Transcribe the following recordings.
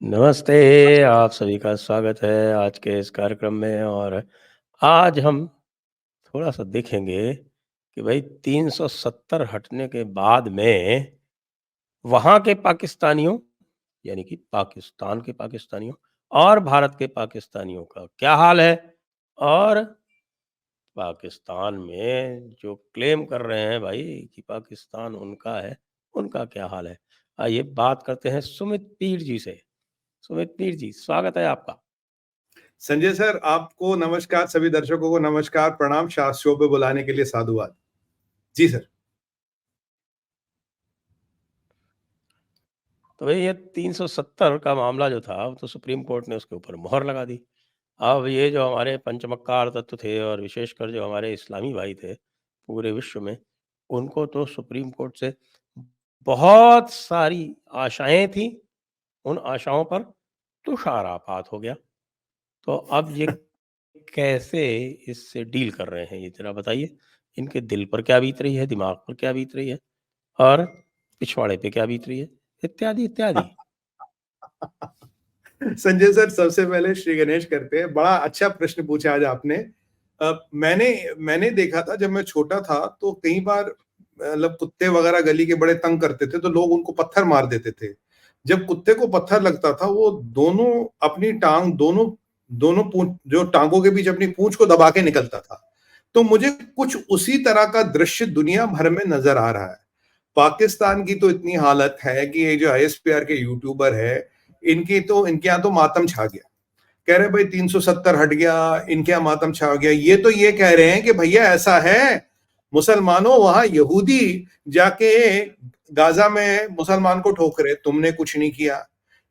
नमस्ते, आप सभी का स्वागत है आज के इस कार्यक्रम में। और आज हम थोड़ा-सा देखेंगे कि भई 370 हटने के बाद में वहाँ के पाकिस्तानियों, यानी कि पाकिस्तान के पाकिस्तानियों और भारत के पाकिस्तानियों का क्या हाल है? और पाकिस्तान में जो क्लेम कर रहे हैं भाई कि पाकिस्तान उनका है, उनका क्या हाल है? आइए बात करते हैं सुमित पीर जी से। सुमित पीर जी, स्वागत है आपका। संजय सर, आपको नमस्कार, सभी दर्शकों को नमस्कार, प्रणाम, शो पे बुलाने के लिए साधुवाद। जी सर। तो भई ये 370 का मामला जो था, वो तो सुप्रीम कोर्ट ने उसके ऊपर मुहर लगा दी। अब ये जो हमारे पंचमक्कार तत्व थे और विशेषकर जो हमारे इस्लामी भाई थे, पूरे विश्व में, उनको तो सुप्रीम कोर्ट से बहुत सारी आशाएँ थीं, उन आशाओं पर तुषारापात हो गया। तो अब ये कैसे इससे डील कर रहे हैं, ये ज़रा बताइए? इनके दिल पर क्या बीत रही है, दिमाग पर क्या बीत रही है और पिछवाड़े पे क्या बीत रही है? इत्यादि, इत्यादि। संजय सर, सबसे पहले श्री गणेश करते हैं। बड़ा अच्छा प्रश्न पूछा आज आपने। मैंने मैंने देखा था जब मैं छोटा था, तो कई बार मतलब कुत्ते वगैरह गली के बड़े तंग करते थे, तो लोग उनको पत्थर मार देते थे। जब कुत्ते को पत्थर लगता था, वो दोनों अपनी टांग दोनों दोनों पूंछ, जो टांगों के बीच अपनी पूंछ को दबा के निकलता था। तो मुझे कुछ उसी तरह का दृश्य दुनिया भर में नजर आ रहा है। पाकिस्तान की तो इतनी हालत है कि ये जो आईएसपीआर के यूट्यूबर है, इनके यहाँ तो मातम छा गया। कह रहे भाई 370 हट गया, इनके यहाँ मातम छा गया। ये कह रहे हैं कि भैया ऐसा है, मुसलमानों वहां यहूदी जाके गाजा में मुसलमान को ठोक रहे, तुमने कुछ नहीं किया।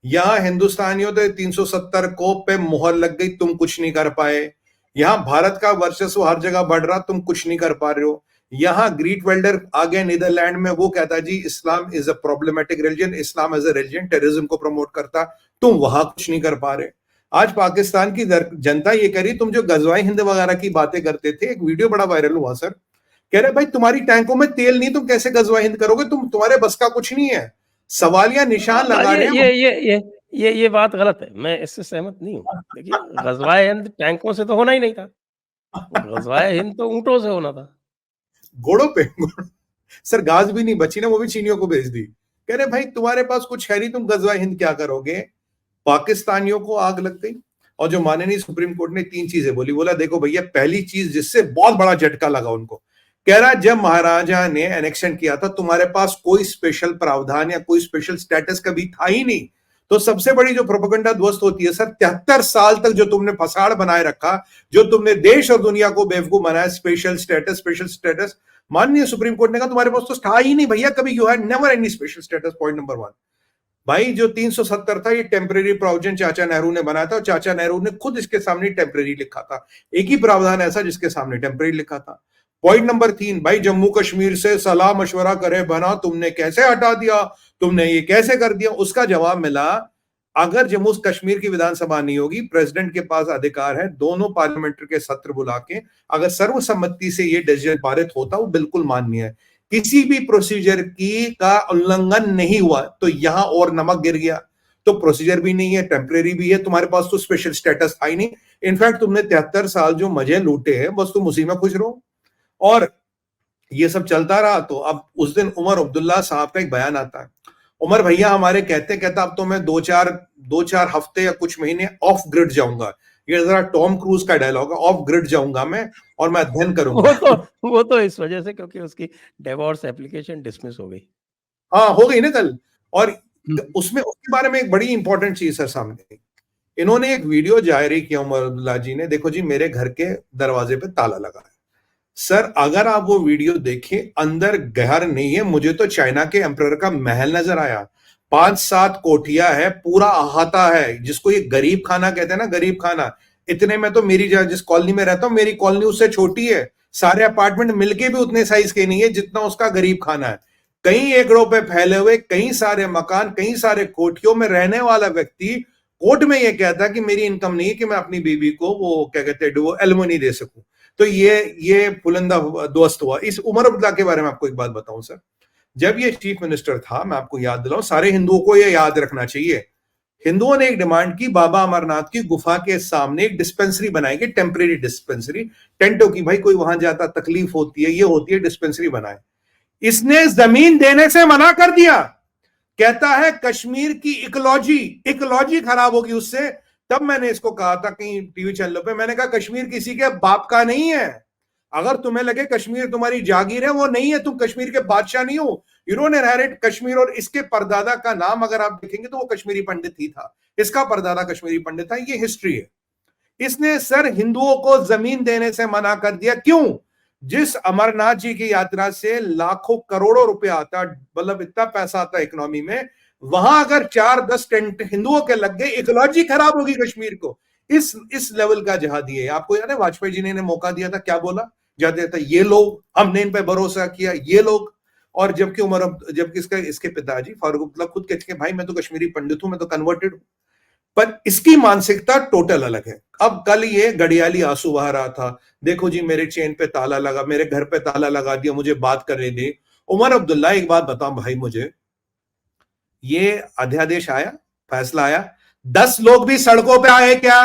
यहाँ हिंदुस्तानियों तो 370 को पे मुहर लग गई, तुम कुछ नहीं कर पाए। यहाँ भारत का वर्चस्व हर जगह बढ़ रहा, तुम कुछ नहीं कर पा रहे हो। यहाँ ग्रीट वेल्डर आ गया नीदरलैंड में, वो कहता जी Islam is a problematic religion, Islam as a religion terrorism को प्रमोट करता, तुम वहां कुछ नहीं कर पा रहे। आज पाकिस्तान की जनता ये करी, तुम जो गजवाए हिंद वगैरह की बातें करते थे, एक वीडियो बड़ा वायरल हुआ सर। कह रहे भाई तुम्हारी टैंकों में तेल नहीं, तुम कैसे गजवा हिंद करोगे, तुम्हारे बस का कुछ नहीं है। सवालिया निशान लगा रहे हैं। ये बात गलत है। मैं इससे सहमत नहीं हूँ। देखिए, ग़ज़वाए हिंद टैंकों से तो होना ही नहीं था। ग़ज़वाए हिंद तो ऊँटों से होना था। घोड़ों पे सर, घास भी नहीं बची ना, वो भी चीनियों को भेज दी। कह रहे भाई तुम्हारे पास कुछ है नहीं, तुम गजवाए हिंद क्या करोगे। पाकिस्तानियों को आग लग गई। और जो माननीय सुप्रीम कोर्ट ने 3 चीजें बोली, बोला देखो भैया, पहली चीज जिससे बहुत बड़ा झटका लगा उनको, कह रहा जब महाराजा ने एनेक्शन किया था, तुम्हारे पास कोई स्पेशल प्रावधान या कोई स्पेशल स्टेटस कभी था ही नहीं। तो सबसे बड़ी जो प्रोपेगेंडा ध्वस्त होती है सर, 73 साल तक जो तुमने फसाड़ बनाए रखा, जो तुमने देश और दुनिया को बेवकूफ बनाया, स्पेशल स्टेटस, माननीय सुप्रीम कोर्ट ने कहा तुम्हारे पास तो था ही नहीं भैया कभी, you had never any special status. Point number 1। भाई जो 370 था, ये टेम्परेरी प्रोविजन चाचा नेहरू ने बनाया था, और चाचा नेहरू ने खुद इसके सामने टेम्परेरी लिखा था। एक ही प्रावधान ऐसा जिसके सामने टेम्परेरी लिखा था। पॉइंट नंबर 3, भाई जम्मू कश्मीर से सलाह मशवरा करे बना, तुमने कैसे हटा दिया, तुमने ये कैसे कर दिया। उसका जवाब मिला, अगर जम्मू कश्मीर की विधानसभा नहीं होगी, प्रेसिडेंट के पास अधिकार है दोनों पार्लियामेंट के सत्र बुला के, अगर सर्वसम्मति से ये डिसीजन पारित होता, वो बिल्कुल मान्य है। किसी भी प्रोसीजर की का उल्लंघन नहीं हुआ, तो यहां और नमक गिर गया। तो प्रोसीजर भी नहीं है, टेम्परेरी भी है, तुम्हारे पास तो स्पेशल स्टेटस था ही नहीं। इनफैक्ट तुमने 73 साल जो मजे लूटे हैं, बस तुम उसी में खुश रहो। और ये सब चलता रहा, तो अब उस दिन उमर अब्दुल्ला साहब का एक बयान आता है। उमर भैया हमारे कहते कहता अब तो मैं दो चार हफ्ते या कुछ महीने ऑफ ग्रिड जाऊंगा। ये जरा टॉम क्रूज का डायलॉग है, ऑफ ग्रिड जाऊंगा मैं और मैं अध्ययन करूंगा। वो तो इस वजह से, क्योंकि उसकी डिवोर्स एप्लीकेशन डिसमिस हो गई। हाँ, हो गई ना कल। और उसमें उसके बारे में एक बड़ी इंपॉर्टेंट चीज है सामने आई। इन्होंने एक वीडियो जारी किया उमर अब्दुल्ला जी ने, देखो जी मेरे घर के दरवाजे पे ताला लगा है। सर अगर आप वो वीडियो देखें, अंदर घर नहीं है, मुझे तो चाइना के एम्परर का महल नजर आया। 5-7 कोठियां है, पूरा अहाता है, जिसको ये गरीब खाना कहते हैं ना, गरीब खाना। इतने में तो मेरी जिस कॉलोनी में रहता हूं, मेरी कॉलोनी उससे छोटी है। सारे अपार्टमेंट मिलके भी उतने साइज के नहीं है जितना उसका गरीब खाना है। कई एकड़ों पे फैले हुए कई सारे मकान, कई सारे कोठियों में रहने वाला व्यक्ति कोर्ट में यह कहता है कि मेरी इनकम नहीं है कि मैं अपनी बीवी को वो क्या कहते हैं वो एलिमनी दे सकूं। तो ये पुलंदा दोस्त हुआ। इस उमर अब्दुल्ला के बारे में आपको एक बात बताऊं सर, जब ये चीफ मिनिस्टर था, मैं आपको याद दिलाऊं, सारे हिंदुओं को ये याद रखना चाहिए, हिंदुओं ने एक डिमांड की, बाबा अमरनाथ की गुफा के सामने एक डिस्पेंसरी बनाएंगे, टेम्परेरी डिस्पेंसरी, टेंटों की, भाई कोई वहां जाता तकलीफ होती है, ये होती है, डिस्पेंसरी बनाए। इसने जमीन देने से मना कर दिया, कहता है कश्मीर की इकोलॉजी इकोलॉजी खराब होगी उससे। तब मैंने इसको कहा था कहीं टीवी चैनलों पे, मैंने कहा कश्मीर किसी के बाप का नहीं है, अगर तुम्हें लगे कश्मीर तुम्हारी जागीर है, वो नहीं है, तुम कश्मीर के बादशाह नहीं हो, यू डोंट इनहेरिट कश्मीर। और इसके परदादा का नाम अगर आप देखेंगे तो वो कश्मीरी पंडित ही था, इसका परदादा कश्मीरी पंडित था, ये हिस्ट्री है। इसने सर हिंदुओं को जमीन देने से मना कर दिया, क्यों? जिस अमरनाथ जी की यात्रा से लाखों करोड़ों रुपए आता, मतलब इतना पैसा आता इकोनॉमी में, वहां अगर 4-10 टेंट हिंदुओं के लग गए, इकोलॉजी खराब होगी कश्मीर को। इस लेवल का जहादी है। आपको याद है वाजपेयी जी ने मौका दिया था, क्या बोला जाते था, ये लोग, हमने इन पे भरोसा किया, ये लोग। और जबकि जबकि इसके पिताजी फारूक अब्दुल्ला खुद कहते हैं भाई मैं तो कश्मीरी पंडित हूं, मैं तो कन्वर्टेड हूं, पर इसकी मानसिकता टोटल अलग है। अब कल ये गड़ियाली आंसू बहा रहा था, देखो जी मेरे चेन पे ताला लगा, मेरे घर पे ताला लगा दिया, मुझे बात करने दे। उमर अब्दुल्ला एक बात बताओ भाई मुझे, ये अध्यादेश आया, फैसला आया, 10 लोग भी सड़कों पे आए क्या?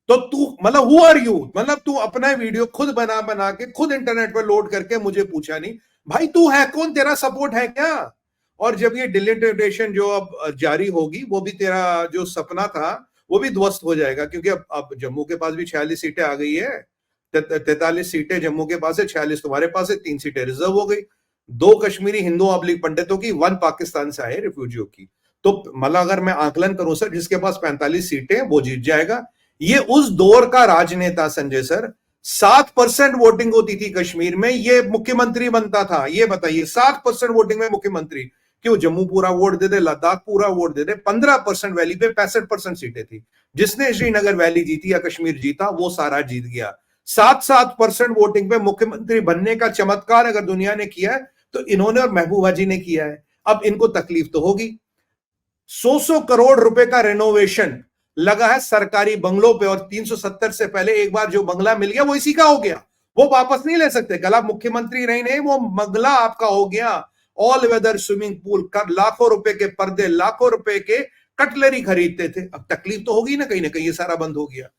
तो तू मतलब हु आर यू, मतलब तू अपना वीडियो खुद बना बना के खुद इंटरनेट पर लोड करके मुझे पूछा नहीं, भाई तू है कौन, तेरा सपोर्ट है क्या? और जब ये डिलिमिटेशन जो अब जारी होगी, वो भी तेरा जो सपना था वो भी ध्वस्त हो जाएगा, क्योंकि अब जम्मू के पास भी 46 सीटें आ गई है, 43 सीटें जम्मू के पास है, 46 तुम्हारे पास है, 3 सीटें रिजर्व हो गई, 2 कश्मीरी हिंदू अब्लिक पंडितों की, 1 पाकिस्तान से आए रिफ्यूजियों की। तो मतलब अगर मैं आकलन करूं सर, जिसके पास 45 सीटें वो जीत जाएगा। ये उस दौर का राजनेता संजय सर, 7% वोटिंग होती थी कश्मीर में, ये मुख्यमंत्री बनता था। ये बताइए 7% वोटिंग में मुख्यमंत्री, क्यों? जम्मू पूरा वोट दे दे, लद्दाख पूरा वोट दे दे। 15% वैली पे 65% सीटें थी, जिसने श्रीनगर वैली जीती या कश्मीर जीता वो सारा जीत गया। 7-7% वोटिंग पे मुख्यमंत्री बनने का चमत्कार अगर दुनिया ने किया है तो इन्होंने और महबूबा जी ने किया है। अब इनको तकलीफ तो होगी। 100 करोड़ रुपए का रेनोवेशन लगा है सरकारी बंगलों पे, और 370 से पहले एक बार जो बंगला मिल गया वो इसी का हो गया, वो वापस नहीं ले सकते। कल आप मुख्यमंत्री नहीं, वो बंगला आपका हो गया। ऑल वेदर स्विमिंग पूल, लाखों रुपए के पर्दे, लाखों रुपए के कटलरी खरीदते थे। अब तकलीफ तो होगी ना कहीं ये सारा बंद हो गया।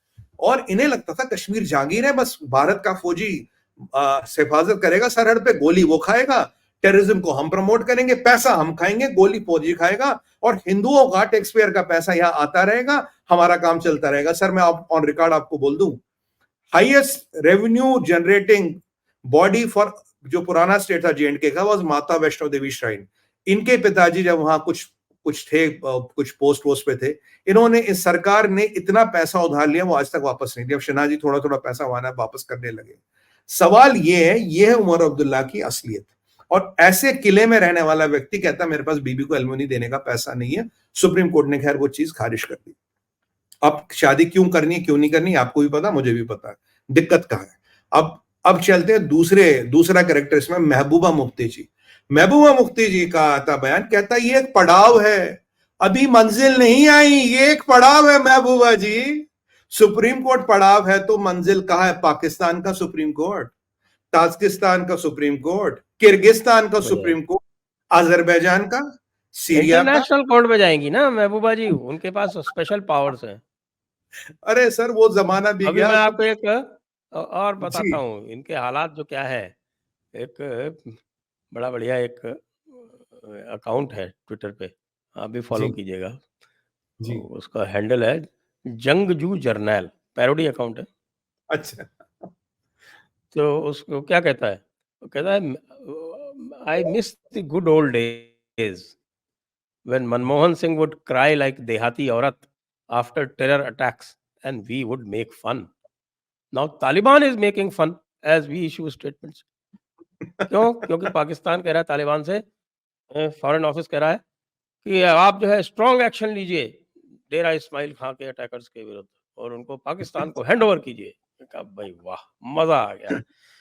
और इन्हें लगता था कश्मीर जागीर है, बस भारत का फौजी हिफाजत करेगा, सरहद पे गोली वो खाएगा, टेररिज्म को हम प्रमोट करेंगे, पैसा हम खाएंगे, गोली फौजी खाएगा, और हिंदुओं का टैक्स पेयर का पैसा यहां आता रहेगा, हमारा काम चलता रहेगा। सर मैं ऑन रिकॉर्ड आपको बोल दूं, highest revenue generating body for जो पुराना स्टेट था जेएंडके का, वॉज माता वैष्णो देवी श्राइन। इनके पिताजी जब वहां कुछ थे, कुछ पोस्ट पे थे, इन्होंने, इस सरकार ने इतना पैसा उधार लिया वो आज तक वापस नहीं दिया। शनाज जी थोड़ा थोड़ा पैसा वहां वापस करने लगे। सवाल ये है उमर अब्दुल्ला की असलियत। और ऐसे किले में रहने वाला व्यक्ति कहता मेरे पास बीबी को एलुमनी देने का पैसा नहीं है। सुप्रीम कोर्ट ने खैर वो चीज खारिज कर दी। अब शादी क्यों करनी है क्यों नहीं करनी आपको भी पता, मुझे भी पता है, दिक्कत कहां है। अब चलते हैं दूसरा कैरेक्टर इसमें, महबूबा मुफ्ती जी। महबूबा मुफ्ती जी का आता बयान, कहता ये एक पड़ाव है, अभी मंजिल नहीं आई, ये एक पड़ाव है महबूबा जी। सुप्रीम कोर्ट पड़ाव है तो मंजिल कहां है? पाकिस्तान का सुप्रीम कोर्ट, ताजिकिस्तान का सुप्रीम कोर्ट, किर्गिस्तान का सुप्रीम कोर्ट, अजरबैजान का, सीरिया का। इंटरनेशनल कोर्ट में जाएंगी ना महबूबा जी, उनके पास स्पेशल पावर्स हैं। अरे सर वो जमाना भी अभी गया। मैं आपको एक और बताता जी हूँ इनके हालात जो क्या है। एक बड़ा बढ़िया एक अकाउंट है ट्विटर पे, आप भी फॉलो जी कीजिएगा। जी। उसका हैंडल है जंगजू जर्नैल, पैरोडी अकाउंट है। अच्छा। तो उसको क्या कहता है? वो कहता है I miss the good old days when Manmohan Singh would cry like Dehati Aurat after terror attacks and we would make fun. Now Taliban is making fun as we issue statements. क्यों? क्योंकि पाकिस्तान कह रहा है तालिबान से, foreign office कह रहा है कि आप जो है स्ट्रॉन्ग एक्शन लीजिए डेरा इस्माइल खां के अटैकर्स के विरुद्ध और उनको पाकिस्तान को हैंड ओवर कीजिए। कहा भाई वाह, मजा आ गया।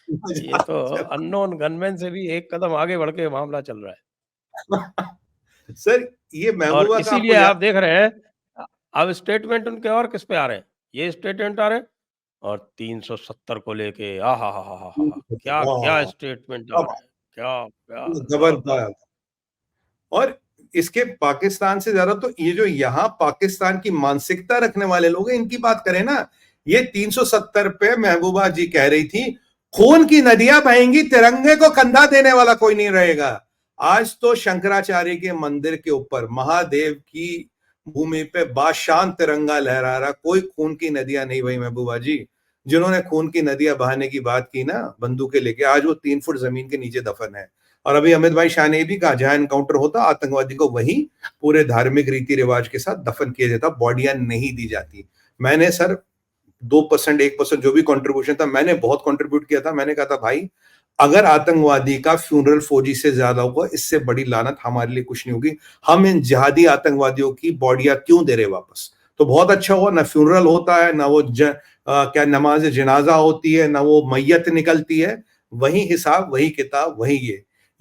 ये तो अननोन गनमैन से भी एक कदम आगे बढ़ के मामला चल रहा है। सर ये और महबूबा का इसीलिए आपको आप याद। देख रहे हैं अब स्टेटमेंट उनके और किस पे आ रहे हैं? ये स्टेटमेंट आ रहे हैं और 370 को लेके क्या क्या वाह, स्टेटमेंट आ अब रहे हैं, क्या क्या जबरदस्त। और इसके पाकिस्तान से ज्यादा तो ये जो यहाँ पाकिस्तान की मानसिकता रखने वाले लोग हैं, इनकी बात करें ना। ये 370 पे महबूबा जी कह रही थी खून की नदियां बहेंगी, तिरंगे को कंधा देने वाला कोई नहीं रहेगा। आज तो शंकराचार्य के मंदिर के ऊपर महादेव की भूमि पे बाशान तिरंगा लहरा रहा, कोई खून की नदियां नहीं बही महबूबा जी। जिन्होंने खून की नदियां बहाने की बात की ना बंदूकें लेके, आज वो 3 फुट जमीन के नीचे दफन है। और अभी अमित भाई शाह ने भी कहा जहां एनकाउंटर होता आतंकवादी को वहीं पूरे धार्मिक रीति रिवाज के साथ दफन किया जाता, बॉडियां नहीं दी जाती। मैंने सर 2% 1% जो भी कंट्रीब्यूशन था मैंने बहुत कंट्रीब्यूट किया था। मैंने कहा था भाई अगर आतंकवादी का फ्यूनरल फौजी से ज्यादा होगा, इससे बड़ी लानत हमारे लिए कुछ नहीं होगी। हम इन जिहादी आतंकवादियों की बॉडियां क्यों दे रहे वापस? तो बहुत अच्छा हुआ, ना फ्यूनरल होता है, ना वो क्या नमाज जनाजा होती है, ना वो मैयत निकलती है। वही हिसाब, वही किताब, वही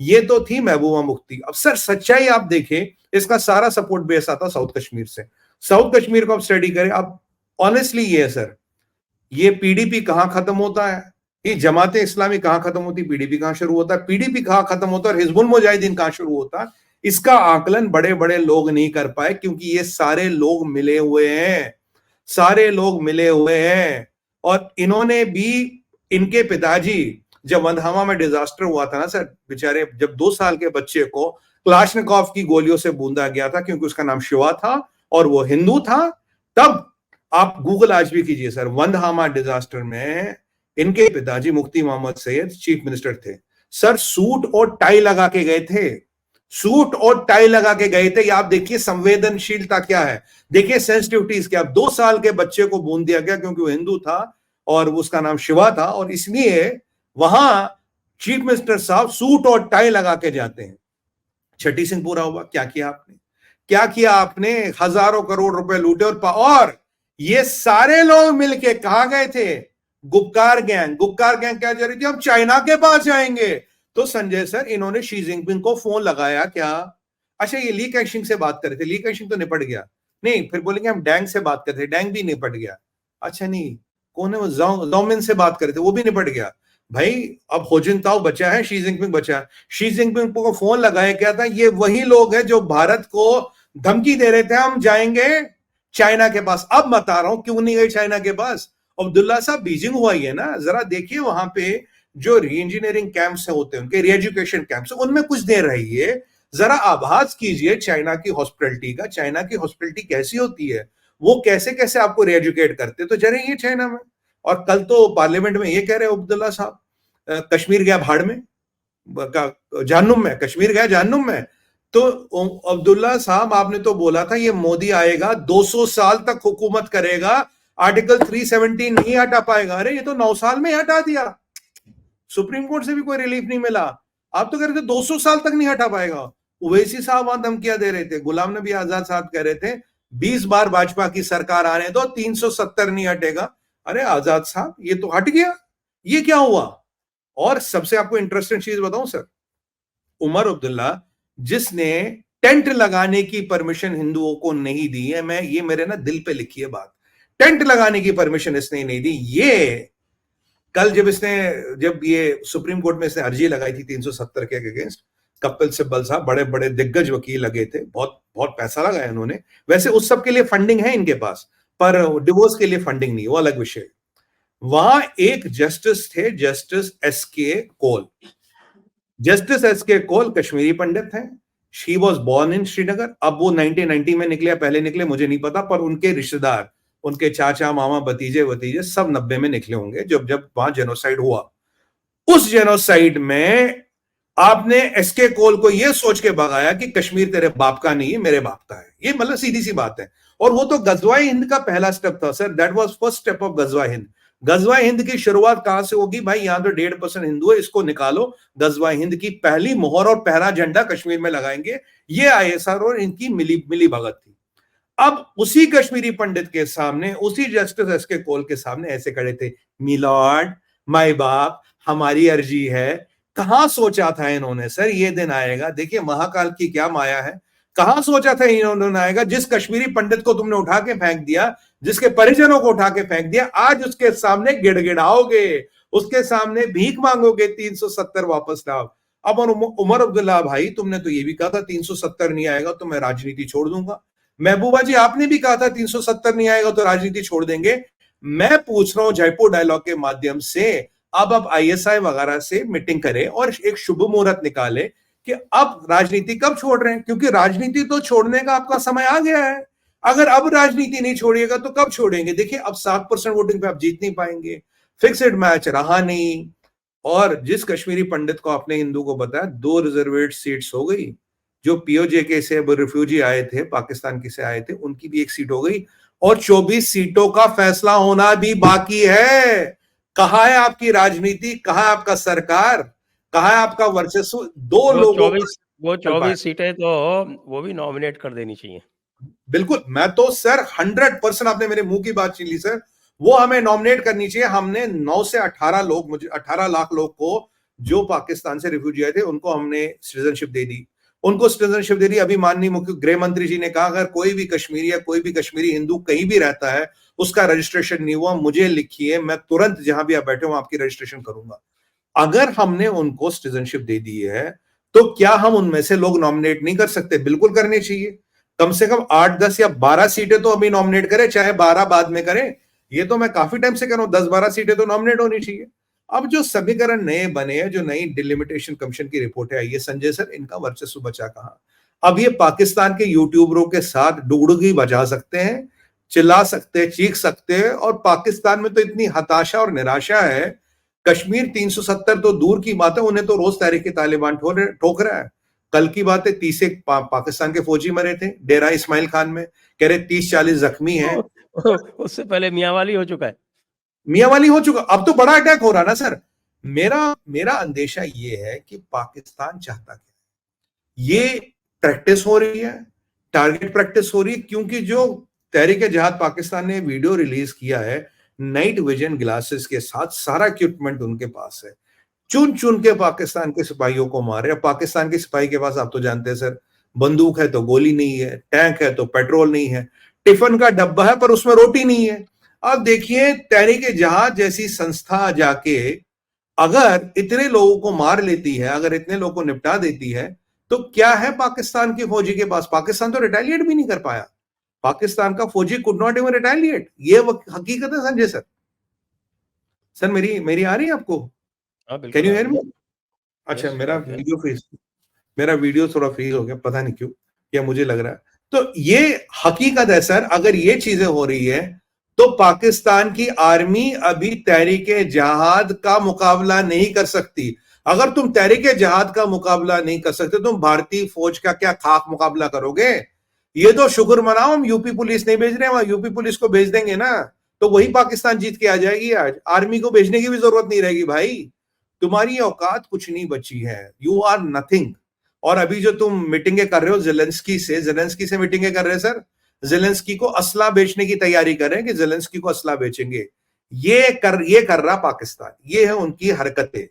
ये तो थी महबूबा मुफ्ती। अब सर सच्चाई आप देखें, इसका सारा सपोर्ट बेस आता साउथ कश्मीर से। साउथ कश्मीर को आप स्टडी करें, अब ऑनेस्टली ये है सर, ये पीडीपी कहां खत्म होता है, ये जमाते इस्लामी कहां खत्म होती, पीडीपी कहां शुरू होता है, पीडीपी कहां खत्म होता है और हिजबुल मुजाहिदीन कहां शुरू होता है, इसका आकलन बड़े बड़े लोग नहीं कर पाए, क्योंकि ये सारे लोग मिले हुए हैं, सारे लोग मिले हुए हैं। और इन्होंने भी, इनके पिताजी जब वंदहामा में डिजास्टर हुआ था ना सर, बेचारे जब 2 साल के बच्चे को क्लाशनिकोव की गोलियों से बूंदा गया था क्योंकि उसका नाम शिवा था और वो हिंदू था, तब आप गूगल आज भी कीजिए सर, वंदहामा डिजास्टर में इनके पिताजी मुफ्ती मोहम्मद सैयद चीफ मिनिस्टर थे सर, सूट और टाई लगा के गए थे, सूट और टाई लगा के गए थे। आप देखिए संवेदनशीलता क्या है, देखिए सेंसिटिविटीज क्या। 2 साल के बच्चे को बूंद दिया गया क्योंकि वो हिंदू था और उसका नाम शिवा था, और इसलिए वहां चीफ मिनिस्टर साहब सूट और टाई लगा के जाते हैं। छठी सिंह पूरा हुआ, क्या किया आपने, क्या किया आपने? हजारों करोड़ रुपए लूटे। और ये सारे लोग मिलके कहां गए थे? गुपकार गैंग। गुपकार गैंग क्या जा रही थी, हम चाइना के पास जाएंगे। तो संजय सर, इन्होंने शी जिनपिंग को फोन लगाया क्या? अच्छा, ये ली कैशिंग से बात कर रहे थे, ली कैशिंग तो निपट गया। नहीं, फिर बोलेंगे हम डैंग से बात करते थे, डैंग भी निपट गया। अच्छा नहीं, कौन है वो, जोमिन से बात कर रहे थे, वो भी निपट गया। भाई अब होजिनताओ बचा है, शी जिनपिंग बचा है। शी जिनपिंग को फोन लगाया क्या था? ये वही लोग हैं जो भारत को धमकी दे रहे थे हम जाएंगे चाइना के पास। अब बता रहा हूं क्यों नहीं गए चाइना के पास। अब्दुल्ला साहब, बीजिंग हुआ ही है ना, जरा देखिए वहां पे जो री इंजीनियरिंग कैंप्स होते हैं, उनके री एजुकेशन कैंप्स, उनमें कुछ देर रहिए, जरा आभास कीजिए चाइना की हॉस्पिटलिटी का। चाइना की हॉस्पिटलिटी कैसी होती है, वो कैसे कैसे आपको री एजुकेट करते, तो जरा ये चाइना में। और कल तो पार्लियामेंट में ये कह रहे अब्दुल्ला साहब, कश्मीर गया भाड़ में, जहन्नुम में, कश्मीर गया जहन्नुम में। तो अब्दुल्ला साहब, आपने तो बोला था ये मोदी आएगा 200 साल तक हुकूमत करेगा, आर्टिकल 370 नहीं हटा पाएगा। अरे ये तो 9 साल में हटा दिया, सुप्रीम कोर्ट से भी कोई रिलीफ नहीं मिला। आप तो कह रहे थे 200 साल तक नहीं हटा पाएगा। ओवैसी साहब वहां धमकियां दे रहे थे, गुलाम नबी आजाद साहब कह रहे थे 20 बार भाजपा की सरकार आने दो, 370 नहीं हटेगा। अरे आजाद साहब, ये तो हट गया, ये क्या हुआ? और सबसे आपको इंटरेस्टिंग चीज बताऊं सर, उमर अब्दुल्ला, जिसने टेंट लगाने की परमिशन हिंदुओं को नहीं दी है, मैं ये मेरे ना दिल पे लिखी है बात, टेंट लगाने की परमिशन इसने नहीं दी। ये कल जब ये सुप्रीम कोर्ट में इसने अर्जी लगाई थी 370 के अगेंस्ट, कपिल सिब्बल साहब, बड़े बड़े दिग्गज वकील लगे थे, बहुत बहुत पैसा लगाया इन्होंने। वैसे उस सब के लिए फंडिंग है इनके पास, पर डिवोर्स के लिए फंडिंग नहीं, वो अलग विषय। वहां एक जस्टिस थे, जस्टिस एस के कोल। जस्टिस एस के कोल कश्मीरी पंडित हैं। She was born in Srinagar. अब वो 1990 में निकले या पहले निकले मुझे नहीं पता, पर उनके रिश्तेदार, उनके चाचा मामा भतीजे वतीजे सब 90 में निकले होंगे जब जब वहां जेनोसाइड हुआ। उस जेनोसाइड में आपने एसके कोल को यह सोच के भगाया कि कश्मीर तेरे बाप का नहीं है, मेरे बाप का है। ये मतलब सीधी सी बात है। और वो तो गजवाए हिंद का पहला स्टेप था sir, that was first step of Ghazwa Hind. गजवा हिंद की शुरुआत कहां से होगी भाई? यहां तो 1.5% हिंदू है, इसको निकालो। गजवा हिंद की पहली मोहर और पहला झंडा कश्मीर में लगाएंगे, ये आईएसआर और इनकी मिली भगत थी। अब उसी कश्मीरी पंडित के सामने, उसी जस्टिस एस के कोल के सामने ऐसे खड़े थे, मिलॉर्ड, माई बाप, हमारी अर्जी है। कहां सोचा था इन्होंने सर ये दिन आएगा? देखिए महाकाल की क्या माया है। कहां सोचा था इन्होंने आएगा? जिस कश्मीरी पंडित को तुमने उठा के फेंक दिया, जिसके परिजनों को उठा के फेंक दिया, आज उसके सामने गिड़गिड़ाओगे, उसके सामने भीख मांगोगे 370 वापस लाओ। अब उमर अब्दुल्ला भाई, तुमने तो ये भी कहा था 370 नहीं आएगा तो मैं राजनीति छोड़ दूंगा। महबूबा जी, आपने भी कहा था 370 नहीं आएगा तो राजनीति छोड़ देंगे। मैं पूछ रहा हूं जयपुर डायलॉग के माध्यम से, अब आप आईएसआई वगैरह से मीटिंग करें और एक शुभ मुहूर्त निकाले कि अब राजनीति कब छोड़ रहे हैं, क्योंकि राजनीति तो छोड़ने का आपका समय आ गया है। अगर अब राजनीति नहीं छोड़िएगा तो कब छोड़ेंगे? देखिए, अब 7% वोटिंग पे आप जीत नहीं पाएंगे, फिक्स्ड मैच रहा नहीं। और जिस कश्मीरी पंडित को आपने हिंदू को बताया 2 रिजर्वेड सीट्स हो गई, जो पीओजे के से रिफ्यूजी आए थे, पाकिस्तान की से आए थे, उनकी भी एक सीट हो गई, और 24 सीटों का फैसला होना भी बाकी है। कहां है आपकी राजनीति, कहां है आपका सरकार, कहां है आपका वर्चस्व? दो वो लोगों 24 वो चल पाए। 24 सीटें तो वो भी नॉमिनेट कर देनी चाहिए। बिल्कुल, मैं तो सर 100%, आपने मेरे मुंह की बात छीन ली सर। वो हमें नॉमिनेट करनी चाहिए। हमने 9 से 18 लोग, मुझे 18 लाख लोग को जो पाकिस्तान से रिफ्यूजी आए थे, उनको हमने सिटीजनशिप दे दी। उनको सिटीजनशिप दे दी। अभी माननीय मुख्य गृह मंत्री जी ने कहा, अगर कोई भी कश्मीरी या कोई भी कश्मीरी हिंदू कहीं भी रहता है, उसका रजिस्ट्रेशन नहीं हुआ, मुझे लिखिए, मैं तुरंत जहां भी आप बैठे हो आपकी रजिस्ट्रेशन करूंगा। अगर हमने उनको सिटीजनशिप दे दी है, तो क्या हम उनमें से लोग नॉमिनेट नहीं कर सकते? बिल्कुल करने चाहिए। कम से कम 8, 10 या 12 सीटें तो अभी नॉमिनेट करें, चाहे 12 बाद में करें। ये तो मैं काफी टाइम से कह रहा हूं, 10-12 सीटें तो नॉमिनेट होनी चाहिए। अब जो समीकरण नए बने हैं, जो नई डिलिमिटेशन कमीशन की रिपोर्ट है, ये संजय सर, इनका वर्चस्व बचा कहां? अब ये पाकिस्तान के यूट्यूबरों के साथ डुगडुगी बजा सकते हैं, चिल्ला सकते हैं, चीख सकते हैं, और पाकिस्तान में तो इतनी हताशा और निराशा है। कश्मीर 370 तो दूर की बात है, उन्हें तो रोज तहरीक तालिबान ठोक रहा है। कल की बात है, 30 एक पाकिस्तान के फौजी मरे थे डेरा इस्माइल खान में, कह रहे 30-40 जख्मी हैं। उससे पहले मियांवाली हो चुका है। मियांवाली हो चुका, अब तो बड़ा अटैक हो रहा ना सर। मेरा मेरा अंदेशा ये है कि पाकिस्तान चाहता क्या, ये प्रैक्टिस हो रही है, टारगेट प्रैक्टिस हो रही है, क्योंकि जो तहरीक जिहाद पाकिस्तान ने वीडियो रिलीज किया है नाइट विजन ग्लासेस के साथ, सारा इक्विपमेंट उनके पास है, चुन चुन के पाकिस्तान के सिपाहियों को मारे। अब पाकिस्तान के सिपाही के पास, आप तो जानते हैं सर, बंदूक है तो गोली नहीं है, टैंक है तो पेट्रोल नहीं है, टिफिन का डब्बा है पर उसमें रोटी नहीं है। अब देखिए, तहरीक जहाज जैसी संस्था जाके अगर इतने लोगों को मार लेती है, अगर इतने लोगों को निपटा देती है, तो क्या है पाकिस्तान के फौजी के पास? पाकिस्तान तो रिटेलिएट भी नहीं कर पाया। पाकिस्तान का फौजी कुड नॉट इवन रिटेलिएट। ये हकीकत है संजय सर। सर, मेरी मेरी आ रही है आपको? हाँ, कैन बिल्कुल यू आ हेयर रही मी? है। अच्छा, यस, ठीक है। मेरा वीडियो थोड़ा फ्रीज हो गया, पता नहीं क्यों, या मुझे लग रहा है। तो ये हकीकत है सर। अगर ये चीजें हो रही है, तो पाकिस्तान की आर्मी अभी तहरीक जहाद का मुकाबला नहीं कर सकती। अगर तुम तहरीक जहाद का मुकाबला नहीं कर सकते, तुम भारतीय फौज का क्या खाक मुकाबला करोगे? ये तो शुक्र मनाओ हम यूपी पुलिस नहीं भेज रहे हैं। वहां यूपी पुलिस को भेज देंगे ना, तो वही पाकिस्तान जीत के आ जाएगी। आज आर्मी को भेजने की भी जरूरत नहीं रहेगी भाई। तुम्हारी औकात कुछ नहीं बची है, यू आर नथिंग। और अभी जो तुम मीटिंगें कर रहे हो जेलेंस्की से मीटिंगें कर रहे हैं सर। जेलेंस्की को असला बेचने की तैयारी कर रहे हैं कि जेलेंस्की को असला बेचेंगे। ये कर रहा पाकिस्तान, ये है उनकी हरकतें।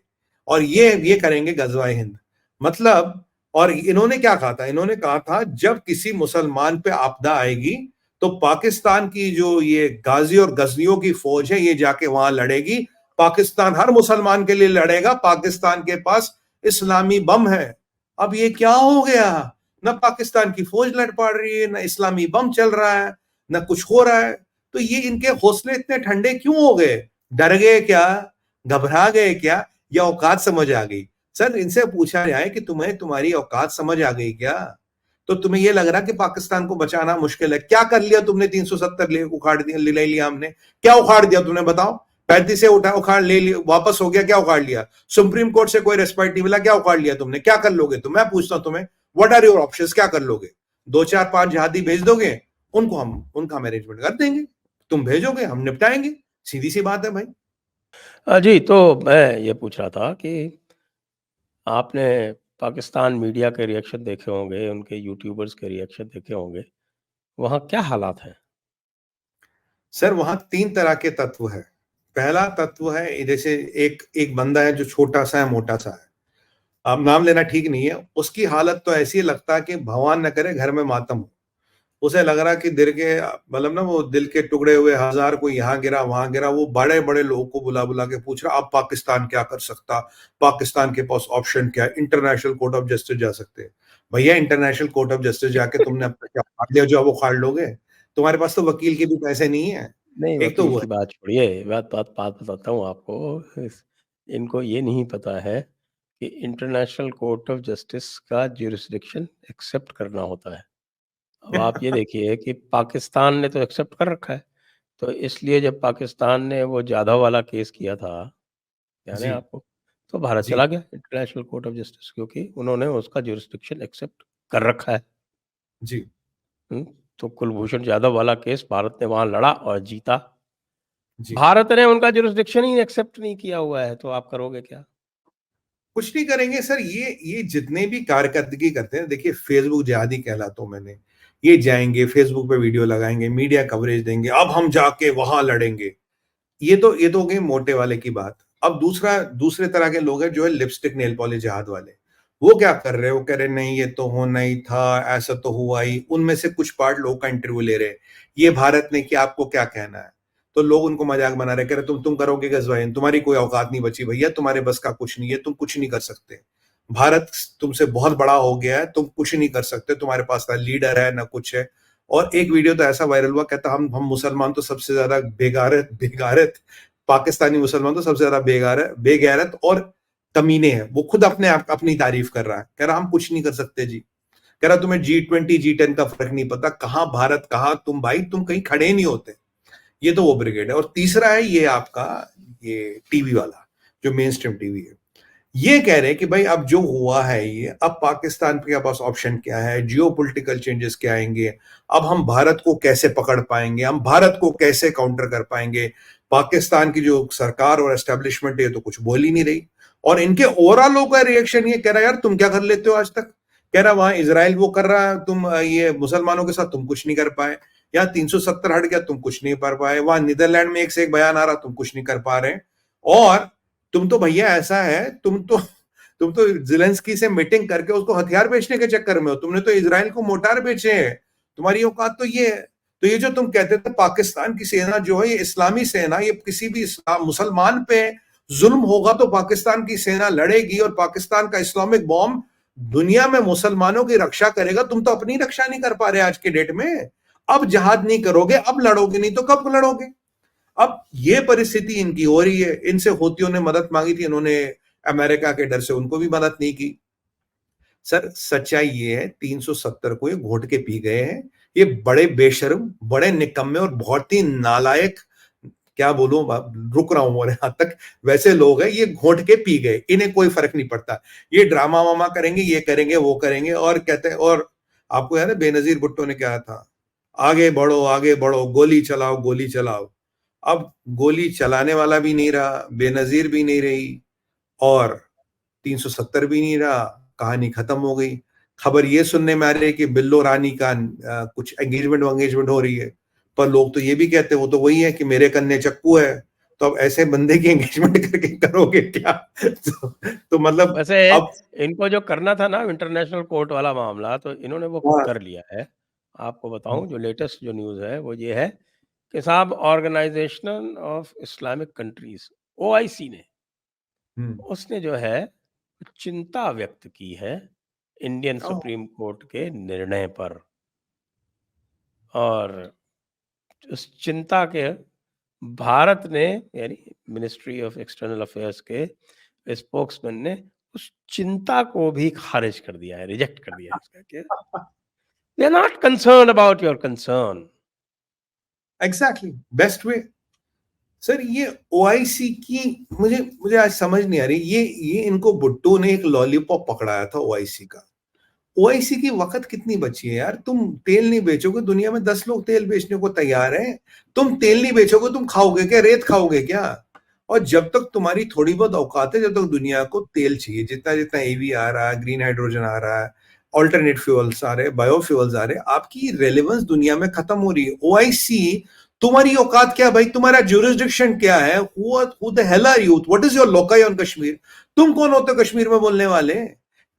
और ये करेंगे गजवाए हिंद, मतलब। और इन्होंने क्या कहा था? इन्होंने कहा था, जब किसी मुसलमान पे आपदा आएगी, तो पाकिस्तान की जो ये गाजी और गजनियों की फौज है, ये जाके वहां लड़ेगी। पाकिस्तान हर मुसलमान के लिए लड़ेगा, पाकिस्तान के पास इस्लामी बम है। अब ये क्या हो गया? न पाकिस्तान की फौज लड़ पा रही है, न इस्लामी बम चल रहा है, न कुछ हो रहा है। तो ये इनके हौसले इतने ठंडे क्यों हो गए? डर गए क्या? घबरा गए क्या? या औकात समझ आ गई? सर, इनसे पूछा जाए कि तुम्हें तुम्हारी औकात समझ आ गई क्या? तो तुम्हें यह लग रहा कि पाकिस्तान को बचाना मुश्किल है? क्या कर लिया तुमने? 370 उखाड़ दिया, ले लिया हमने। क्या उखाड़ दिया तुमने, बताओ? 35 से उखाड़ ले लिया, वापस हो गया, क्या उखाड़ लिया? सुप्रीम कोर्ट से कोई रेस्पेक्ट नहीं मिला, क्या उखाड़ लिया तुमने? क्या कर लोगे तुम? मैं पूछता हूं तुम्हें, व्हाट आर योर ऑप्शंस? क्या कर लोगे? 2, 4, 5 जहादी भेज दोगे, उनका हम अरेंजमेंट कर देंगे, तुम भेजोगे, हम निपटाएंगे। सीधी सी बात है भाई। जी, तो मैं ये पूछ रहा था कि आपने पाकिस्तान मीडिया के रिएक्शन देखे होंगे, उनके यूट्यूबर्स के रिएक्शन देखे होंगे। वहाँ क्या हालात हैं? सर, वहां 3 तरह के तत्व है। पहला तत्व है, जैसे एक एक बंदा है जो छोटा सा है, मोटा सा है, अब नाम लेना ठीक नहीं है, उसकी हालत तो ऐसी लगता है कि भगवान न करे घर में मातम हो। उसे लग रहा कि दिल के मतलब ना वो दिल के टुकड़े हुए हजार कोई यहाँ गिरा वहां गिरा, वो बड़े बड़े लोगों को बुला बुला के पूछ रहा अब पाकिस्तान क्या कर सकता, पाकिस्तान के पास ऑप्शन क्या है, इंटरनेशनल कोर्ट ऑफ जस्टिस जा सकते हैं। भैया इंटरनेशनल कोर्ट ऑफ जस्टिस जाके तुमने अपना क्या फाड़ लिया जो अब उखाड़ लोगे? तुम्हारे पास तो वकील के भी पैसे नहीं है। नहीं, एक तो वकील वो की है। बात छोड़िए, बात बताता हूँ आपको। इनको ये नहीं पता है कि इंटरनेशनल कोर्ट ऑफ जस्टिस का ज्यूरिसडिक्शन एक्सेप्ट करना होता है। अब आप ये देखिए कि पाकिस्तान ने तो एक्सेप्ट कर रखा है, तो इसलिए जब पाकिस्तान ने वो जाधव वाला केस किया था, याद है जी आपको? तो भारत जी चला गया इंटरनेशनल कोर्ट ऑफ जस्टिस, क्योंकि उन्होंने उसका ज्यूरिसडिक्शन एक्सेप्ट कर रखा है। जी हुँ, तो कुलभूषण जाधव वाला केस भारत ने वहाँ लड़ा और जीता। जी। भारत ने उनका ज्यूरिसडिक्शन ही एक्सेप्ट नहीं किया हुआ है, तो आप करोगे क्या? कुछ नहीं करेंगे सर, ये जितने भी कारकर्दगी करते हैं, देखिए फेसबुक जिहादी कहलाता हूं मैंने, ये जाएंगे फेसबुक पे वीडियो लगाएंगे, मीडिया कवरेज देंगे, अब हम जाके वहां लड़ेंगे। ये तो हो गई मोटे वाले की बात। अब दूसरे तरह के लोग हैं जो है लिपस्टिक नेल पॉलिश जहाद वाले। वो क्या कर रहे हैं? वो कह रहे नहीं ये तो होना ही था, ऐसा तो हुआ ही। उनमें से कुछ पार्ट लोग का इंटरव्यू ले रहे हैं, ये भारत ने किया, आपको क्या कहना है? तो लोग उनको मजाक बना रहे, कह रहे तुम करोगे गजवाइन, तुम्हारी कोई औकात नहीं बची भैया, तुम्हारे बस का कुछ नहीं है, तुम कुछ नहीं कर सकते। भारत तुमसे बहुत बड़ा हो गया है, तुम कुछ नहीं कर सकते, तुम्हारे पास ना लीडर है ना कुछ है। और एक वीडियो तो ऐसा वायरल हुआ, कहता हम मुसलमान तो सबसे ज्यादा बेगारत बेगारत, पाकिस्तानी मुसलमान तो सबसे ज्यादा बेगैरत और कमीने हैं। वो खुद अपने आप अपनी तारीफ कर रहा है, कह रहा हम कुछ नहीं कर सकते जी। कह रहा तुम्हें G20 G10 का फर्क नहीं पता, कहां भारत कहां तुम भाई, तुम कहीं खड़े नहीं होते। ये तो वो ब्रिगेड है। और तीसरा है ये आपका ये टीवी वाला, जो मेन स्ट्रीम टीवी है, ये कह रहे हैं कि भाई अब जो हुआ है ये, अब पाकिस्तान के पास ऑप्शन क्या है, जियो पोलिटिकल चेंजेस क्या आएंगे, अब हम भारत को कैसे पकड़ पाएंगे, हम भारत को कैसे काउंटर कर पाएंगे। पाकिस्तान की जो सरकार और एस्टेब्लिशमेंट है तो कुछ बोल ही नहीं रही। और इनके ओवरऑल लोगों का रिएक्शन ये कह रहा है यार तुम क्या कर लेते हो आज तक। कह रहा वहां इसराइल वो कर रहा है, तुम ये मुसलमानों के साथ तुम कुछ नहीं कर पाए। यहाँ 370 हट गया, तुम कुछ नहीं कर पाए। वहां नीदरलैंड में एक से एक बयान आ रहा, तुम कुछ नहीं कर पा रहे। और तुम तो भैया ऐसा है, तुम तो जिलेंस्की से मीटिंग करके उसको हथियार बेचने के चक्कर में हो। तुमने तो इजराइल को मोटार बेचे हैं। तुम्हारी औकात तो ये है। तो ये जो तुम कहते थे पाकिस्तान की सेना जो है ये इस्लामी सेना, ये किसी भी मुसलमान पे जुल्म होगा तो पाकिस्तान की सेना लड़ेगी, और पाकिस्तान का इस्लामिक बॉम्ब दुनिया में मुसलमानों की रक्षा करेगा। तुम तो अपनी रक्षा नहीं कर पा रहे आज के डेट में। अब जहाद नहीं करोगे, अब लड़ोगे नहीं तो कब लड़ोगे? अब ये परिस्थिति इनकी हो रही है। इनसे हूथियों ने मदद मांगी थी, इन्होंने अमेरिका के डर से उनको भी मदद नहीं की। सर सच्चाई ये है, 370 को ये घोट के पी गए हैं। ये बड़े बेशर्म, बड़े निकम्मे और बहुत ही नालायक, क्या बोलूं, रुक रहा हूं और यहां तक, वैसे लोग हैं। ये घोट के पी गए, इन्हें कोई फर्क नहीं पड़ता। ये ड्रामा वामा करेंगे, ये करेंगे वो करेंगे, और कहते हैं। और आपको याद है बेनजीर भुट्टो ने क्या था, आगे बढ़ो, गोली चलाओ गोली चलाओ। अब गोली चलाने वाला भी नहीं रहा, बेनजीर भी नहीं रही, और 370 भी नहीं रहा, कहानी खत्म हो गई। खबर ये सुनने में आ रही है कि बिल्लो रानी का कुछ एंगेजमेंट हो रही है। पर लोग तो ये भी कहते हैं वो तो वही है कि मेरे कन्ने चक्कू है। तो अब ऐसे बंदे की एंगेजमेंट करके करोगे क्या? तो मतलब वैसे अब इनको जो करना था ना इंटरनेशनल कोर्ट वाला मामला, तो इन्होंने वो हाँ, कर लिया है। आपको बताऊँ, जो लेटेस्ट जो न्यूज़ है वो ये है कि साहब, organisation of Islamic countries, OIC ने, हम्म, उसने जो है चिंता व्यक्त की है इंडियन ओह, सुप्रीम कोर्ट के निर्णय पर। और उस चिंता के भारत ने, यानी मिनिस्ट्री ऑफ एक्सटर्नल अफेयर्स के स्पोक्समैन ने उस चिंता को भी खारिज कर दिया है, रिजेक्ट कर दिया है उसका, कि they are not concerned about your concern. Exactly best way. Sir ये ओआईसी की, मुझे मुझे आज समझ नहीं आ रही। ये इनको भुट्टो ने एक लॉलीपॉप पकड़ाया था ओआईसी का। ओआईसी की वक्त कितनी बची है यार? तुम तेल नहीं बेचोगे, दुनिया में 10 लोग तेल बेचने को तैयार हैं। तुम तेल नहीं बेचोगे, तुम खाओगे क्या? रेत खाओगे क्या? और जब तक तुम्हारी थोड़ी बहुत औकात है, जब तक दुनिया को तेल चाहिए, जितना जितना ईवी आ रहा है, ग्रीन हाइड्रोजन आ रहा है, ऑल्टरनेट फ्यूल्स आ रहे हैं, बायोफ्यूल्स आ रहे हैं, आपकी रेलेवेंस दुनिया में खत्म हो रही है। ओआईसी, तुम्हारी औकात क्या भाई? तुम्हारा ज्यूरिसडिक्शन क्या है? Who the hell are you? What is your locus on Kashmir? तुम कौन होते हो कश्मीर में बोलने वाले?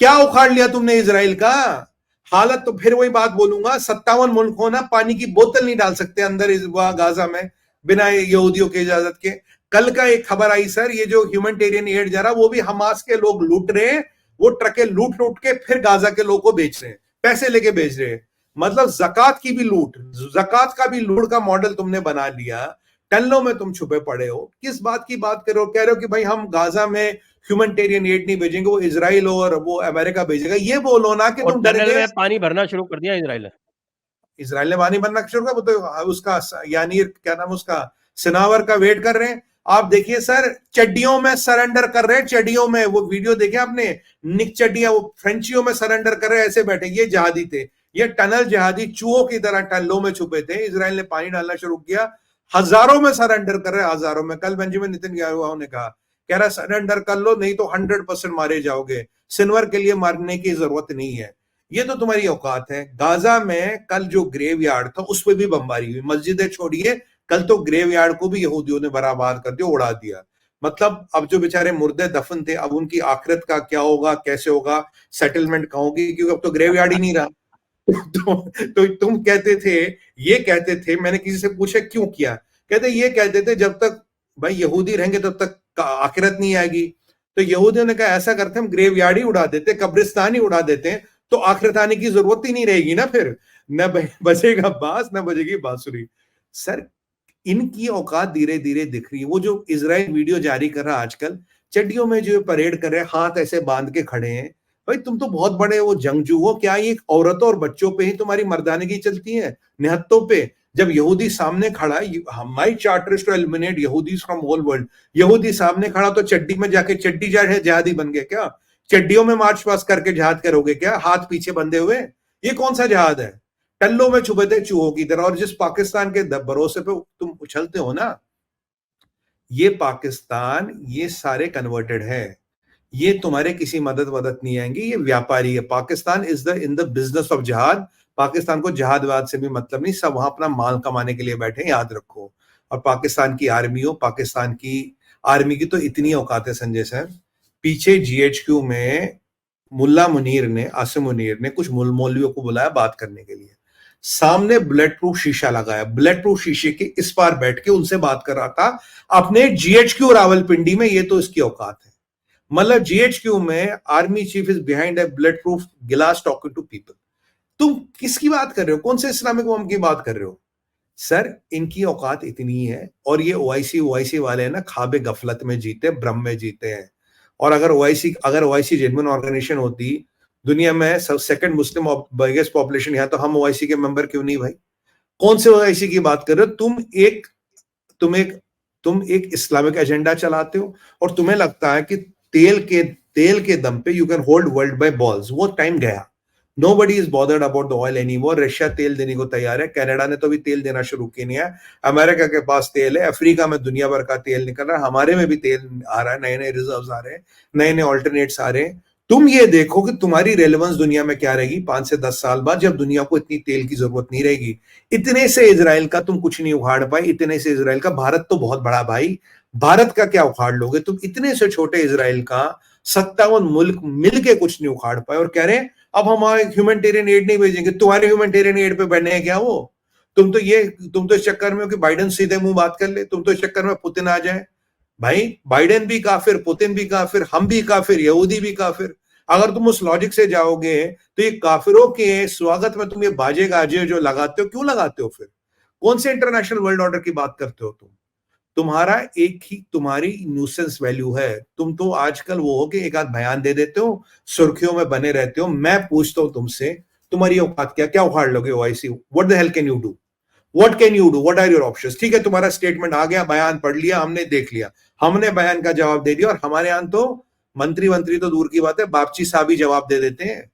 क्या उखाड़ लिया तुमने इसराइल का? हालत तो फिर वही बात बोलूंगा, 57 मुल्क हो ना, पानी की बोतल नहीं डाल सकते अंदर इस गाजा में बिना यहूदियों की इजाजत के। कल का एक खबर आई सर, ये जो ह्यूमैनिटेरियन एड जा रहा, वो भी हमास के लोग लूट रहे हैं, वो ट्रकें लूट लूट के फिर गाजा के लोगों को बेच रहे हैं, पैसे लेके बेच रहे हैं। मतलब जक़ात की भी लूट, जक़ात का भी लूट का मॉडल तुमने बना लिया। टल्लों में तुम छुपे पड़े हो, किस बात की बात कर रहे हो? कह रहे हो कि भाई हम गाजा में ह्यूमैनिटेरियन एड नहीं भेजेंगे, वो इजराइल और वो अमेरिका भेजेगा। ये बोलो ना कि तुम डर टनल गए। में पानी भरना शुरू कर दिया इजराइल ने। इसराइल ने पानी भरना शुरू कर, वो तो उसका यानी क्या नाम उसका, सिनावर का वेट कर रहे हैं। आप देखिए सर, चड्डियों में सरेंडर कर रहे हैं, चड्डियों में, वो वीडियो देखे आपने, निक चड्डियां वो फ्रेंचियों में सरेंडर कर रहे हैं, ऐसे बैठे। ये जहादी थे, ये टनल जहादी चूहों की तरह टनलों में छुपे थे। इसराइल ने पानी डालना शुरू किया, हजारों में सरेंडर कर रहे हैं, हजारों में। कल बेंजामिन नेतन्याहू ने कहा, कह रहा सरेंडर कर लो, नहीं तो 100% मारे जाओगे। सिनवर के लिए मारने की जरूरत नहीं है, ये तो तुम्हारी औकात है। गाजा में कल जो ग्रेवयार्ड था उस पर भी बमबारी हुई, मस्जिदें छोड़िए, कल तो ग्रेवयार्ड को भी यहूदियों ने बर्बाद कर दिया, उड़ा दिया। मतलब अब जो बेचारे मुर्दे दफन थे, अब उनकी आखिरत का क्या होगा, कैसे होगा, सेटलमेंट कहाँ होगी, क्योंकि अब तो ग्रेवयार्ड ही नहीं रहा। तो तुम कहते थे, ये कहते थे, मैंने किसी से पूछा क्यों किया, कहते ये कहते थे जब तक भाई यहूदी रहेंगे तब तक आखिरत नहीं आएगी। तो यहूदियों ने कहा ऐसा करते हम ग्रेवयार्ड ही उड़ा देते, कब्रिस्तान ही उड़ा देते हैं, तो आखिरत आने की जरूरत ही नहीं रहेगी ना, फिर न बजेगा बांस न बजेगी बांसुरी। सर इनकी औकात धीरे धीरे दिख रही है। वो जो इजराइल वीडियो जारी कर रहा है आजकल, चड्डियों में जो परेड कर रहे हैं, हाथ ऐसे बांध के खड़े हैं, भाई तुम तो बहुत बड़े वो जंगजू हो क्या? ये औरतों और बच्चों पे ही तुम्हारी मर्दानगी चलती है, निहत्तों पे? जब यहूदी सामने खड़ा है, my charter is to eliminate Yahudis from whole world, यहूदी सामने खड़ा तो चड्डी में जाके, चड्डी जहादी बन गए क्या? चड्डियों में मार्च पास करके जहाद करोगे क्या, हाथ पीछे बंधे हुए? ये कौन सा जहाद है? टल्लों में छुपे थे चूहों की तरह। और जिस पाकिस्तान के भरोसे पे तुम उछलते हो ना, ये पाकिस्तान, ये सारे कन्वर्टेड है, ये तुम्हारे किसी मदद नहीं आएंगे, ये व्यापारी है। Pakistan is the in the business of jihad. Pakistan को जहादवाद से भी मतलब नहीं, सब वहां अपना माल कमाने के लिए बैठे, याद रखो। और पाकिस्तान की आर्मी हो, पाकिस्तान की आर्मी की तो इतनी औकात है संजय सर, पीछे जीएचक्यू में मुल्ला मुनीर ने, आसिम मुनीर ने कुछ मौलवियों को बुलाया बात करने के लिए, सामने बुलेट प्रूफ शीशा लगाया, बुलेट प्रूफ शीशे के इस पार बैठ के उनसे बात कर रहा था, अपने जीएचक्यू रावलपिंडी में। ये तो इसकी औकात है। मतलब जीएचक्यू में army chief is behind a bullet proof गिलास टॉकिंग टू पीपल। तुम किसकी बात कर रहे हो? कौन से इस्लामिक बम की बात कर रहे हो? सर इनकी औकात इतनी है। और ये ओआईसी वाले ना खाबे गफलत में जीते, भ्रम में जीते हैं। और अगर ओआईसी जेन्युइन ऑर्गेनाइजेशन होती, दुनिया में सेकंड मुस्लिम बिगेस्ट पॉपुलेशन, यहाँ तो हम ओआईसी के मेंबर क्यों नहीं भाई? कौन से ओआईसी की बात कर रहे हो? तुम एक इस्लामिक एजेंडा चलाते हो, और तुम्हें लगता है कि तेल के दम पे you can hold world by balls. वो टाइम गया। Nobody is bothered about the oil anymore. Russia तेल देने को तैयार है, कनाडा ने तो भी तेल देना शुरू किया है, अमेरिका के पास तेल है, अफ्रीका में दुनिया भर का तेल निकल रहा है, हमारे में भी तेल आ रहा है, नए नए रिजर्व्स आ रहे हैं, नए नए ऑल्टरनेट्स आ रहे हैं। तुम ये देखो कि तुम्हारी रेलेवेंस दुनिया में क्या रहेगी 5 से 10 साल बाद, जब दुनिया को इतनी तेल की जरूरत नहीं रहेगी। इतने से इजराइल का तुम कुछ नहीं उखाड़ पाए, इतने से इजराइल का, भारत तो बहुत बड़ा भाई, भारत का क्या उखाड़ लोगे तुम? इतने से छोटे इजराइल का 57 मुल्क मिलके कुछ नहीं उखाड़ पाए, और कह रहे हैं अब हम ह्यूमैनिटेरियन एड नहीं भेजेंगे। तुम्हारे ह्यूमैनिटेरियन एड पे बने हैं क्या वो? तुम तो इस चक्कर में हो कि बाइडेन सीधे मुंह बात कर ले, तुम तो इस चक्कर में पुतिन आ जाए। भाई बाइडेन भी काफिर, पुतिन भी काफिर, हम भी काफिर, यहूदी भी काफिर। अगर तुम उस लॉजिक से जाओगे तो ये काफिरों के स्वागत में तुम ये बाजे गाजे जो लगाते हो, क्यों लगाते हो फिर? कौन से इंटरनेशनल वर्ल्ड ऑर्डर की बात करते हो तुम? तुम्हारा एक ही तुम्हारी न्यूसेंस वैल्यू है। तुम तो आजकल वो हो कि एक आध बयान दे देते हो, सुर्खियों में बने रहते हो। मैं पूछता हूं तुमसे, तुम्हारी औकात क्या उखाड़ लोगे OIC? What the hell can you do? What can you do? What are your options? ठीक है, तुम्हारा स्टेटमेंट आ गया, बयान पढ़ लिया हमने, देख लिया, हमने बयान का जवाब दे दिया। और हमारे यहां तो मंत्री तो दूर की बात है, बापची साहब ही जवाब दे देते हैं।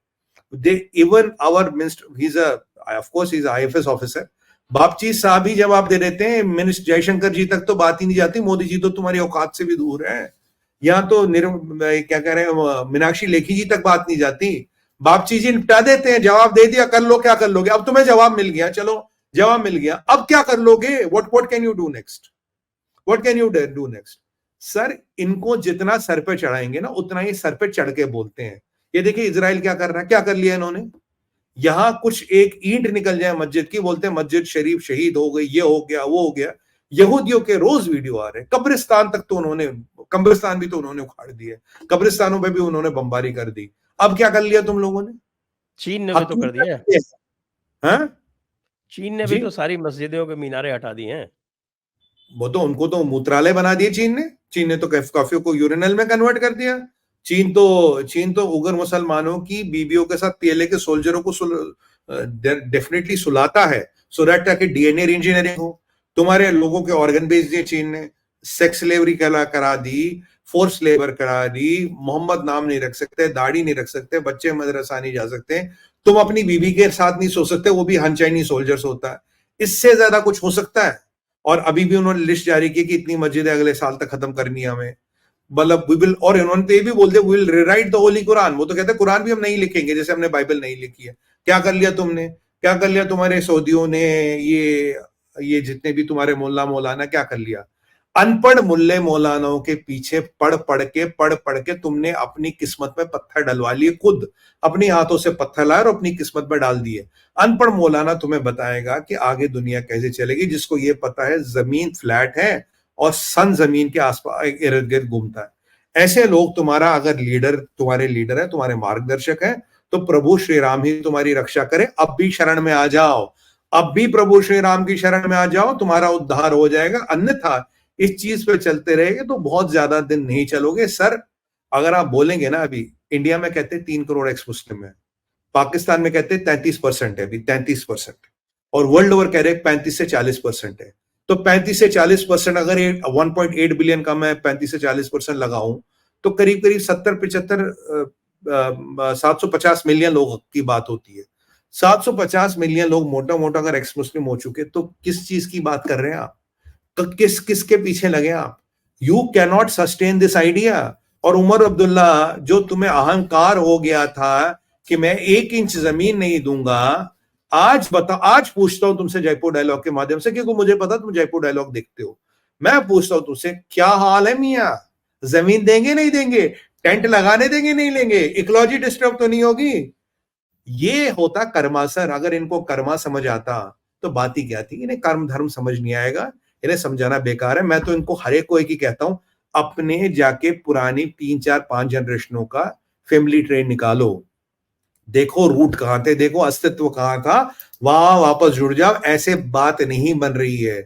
They even our minister, he is of course he is IFS officer, Bagchi साहब ही जवाब दे देते हैं। मिनिस्टर जयशंकर जी तक तो बात ही नहीं जाती, मोदी जी तो तुम्हारी औकात से भी दूर है। यहाँ तो क्या कह रहे हैं, मीनाक्षी लेखी जी तक बात नहीं जाती, बापची जी निपटा देते हैं, जवाब दे दिया, कर लो क्या कर लोगे? अब तुम्हें जवाब मिल गया, चलो जवाब मिल गया, अब क्या कर लोगे? What can you do next? What can you do next? Sir इनको जितना सर पे चढ़ाएंगे ना, उतना ही सर पे चढ़ के बोलते हैं। ये देखिए इजराइल क्या कर रहा है, क्या कर लिया इन्होंने। यहाँ कुछ एक ईंट निकल जाए मस्जिद की, बोलते हैं मस्जिद शरीफ शहीद हो गई, ये हो गया वो हो गया। यहूदियों के रोज वीडियो आ रहे हैं, कब्रिस्तान तक तो उन्होंने, कब्रिस्तान भी तो उन्होंने उखाड़ दिए, कब्रिस्तानों पे भी उन्होंने बमबारी कर दी। अब क्या कर लिया तुम लोगों ने? चीन ने भी तो कर दिया है। हाँ? चीन ने भी जी, तो सारी मस्जिदों के मीनारे हटा दिए हैं। वो तो उनको तो मूत्रालय बना दिए चीन ने। चीन ने तो काफियों को यूरिनल में कन्वर्ट कर दिया। चीन तो उग्र मुसलमानों की बीवियों के साथ पीएलए के सोल्जरों को डेफिनेटली सुलाता है, सो दैट ताकि डीएनए इंजीनियरिंग हो। तुम्हारे लोगों के ऑर्गन बेच दिए चीन ने, सेक्स स्लेवरी करा दी, फोर्स लेबर करा दी, मोहम्मद नाम नहीं रख सकते, दाढ़ी नहीं रख सकते, बच्चे मदरसा नहीं जा सकते, तुम अपनी बीवी के साथ नहीं सो सकते, वो भी Han Chinese सोल्जर्स होता है। इससे ज्यादा कुछ हो सकता है? और अभी भी उन्होंने लिस्ट जारी की कि इतनी मस्जिदें अगले साल तक खत्म करनी है हमें। मतलब वी विल, और इन्होंने तो ये भी बोल दिया we will rewrite the holy Quran. वो तो कहते हैं कुरान भी हम नहीं लिखेंगे, जैसे हमने बाइबल नहीं लिखी है। क्या कर लिया तुमने? क्या कर लिया तुम्हारे सऊदियों ने? ये जितने भी तुम्हारे मुल्ला मौलाना, क्या कर लिया? अनपढ़ मुल्ले मौलानाओं के पीछे पढ़ पढ़ के तुमने अपनी किस्मत में पत्थर डलवा लिए, खुद अपनी हाथों से पत्थर लाए और अपनी किस्मत में डाल दिए। अनपढ़ मौलाना तुम्हें बताएगा कि आगे दुनिया कैसे चलेगी, जिसको ये पता है जमीन फ्लैट है और सन जमीन के आसपास इर्द गिर्द घूमता है। ऐसे लोग तुम्हारा अगर लीडर, तुम्हारे लीडर है, तुम्हारे मार्गदर्शक है, तो प्रभु श्री राम ही तुम्हारी रक्षा करे। अब भी शरण में आ जाओ, अब भी प्रभु श्री राम की शरण में आ जाओ, तुम्हारा उद्धार हो जाएगा। अन्यथा इस चीज पे चलते रहेंगे तो बहुत ज्यादा दिन नहीं चलोगे सर। अगर आप बोलेंगे ना, अभी इंडिया में कहते हैं 3 करोड़ एक्स मुस्लिम है, पाकिस्तान में कहते हैं 33% है, अभी 33%, और वर्ल्ड ओवर कह रहे हैं 35 से 40% है। तो 35 से 40%, अगर 1.8 बिलियन का मैं 35 से 40% लगाऊं, तो करीब करीब 70-75 750 मिलियन लोग की बात होती है। 750 मिलियन लोग मोटा मोटा अगर एक्स मुस्लिम हो चुके, तो किस चीज की बात कर रहे हैं आप? तो किसके पीछे लगे आप? You can not sustain this idea. और उमर अब्दुल्ला, जो तुम्हें अहंकार हो गया था कि मैं 1 इंच जमीन नहीं दूंगा, आज बता, आज पूछता हूं तुमसे जयपुर डायलॉग के माध्यम से, क्योंकि मुझे पता तुम जयपुर डायलॉग देखते हो। मैं पूछता हूं तुमसे, क्या हाल है मियां? जमीन देंगे नहीं देंगे? टेंट लगाने देंगे नहीं लेंगे? इकोलॉजी डिस्टर्ब तो नहीं होगी? ये होता कर्मा सर। अगर इनको कर्मा समझ आता तो बात ही क्या थी। इन्हें कर्म धर्म समझ नहीं आएगा, इन्हें समझाना बेकार है। मैं तो इनको हर एक को एक ही कहता हूं, अपने जाके पुरानी 3 4 5 जनरेशनों का फैमिली ट्री निकालो, देखो रूट कहां थे, देखो अस्तित्व कहां था, वहां वापस जुड़ जाओ। ऐसे बात नहीं बन रही है।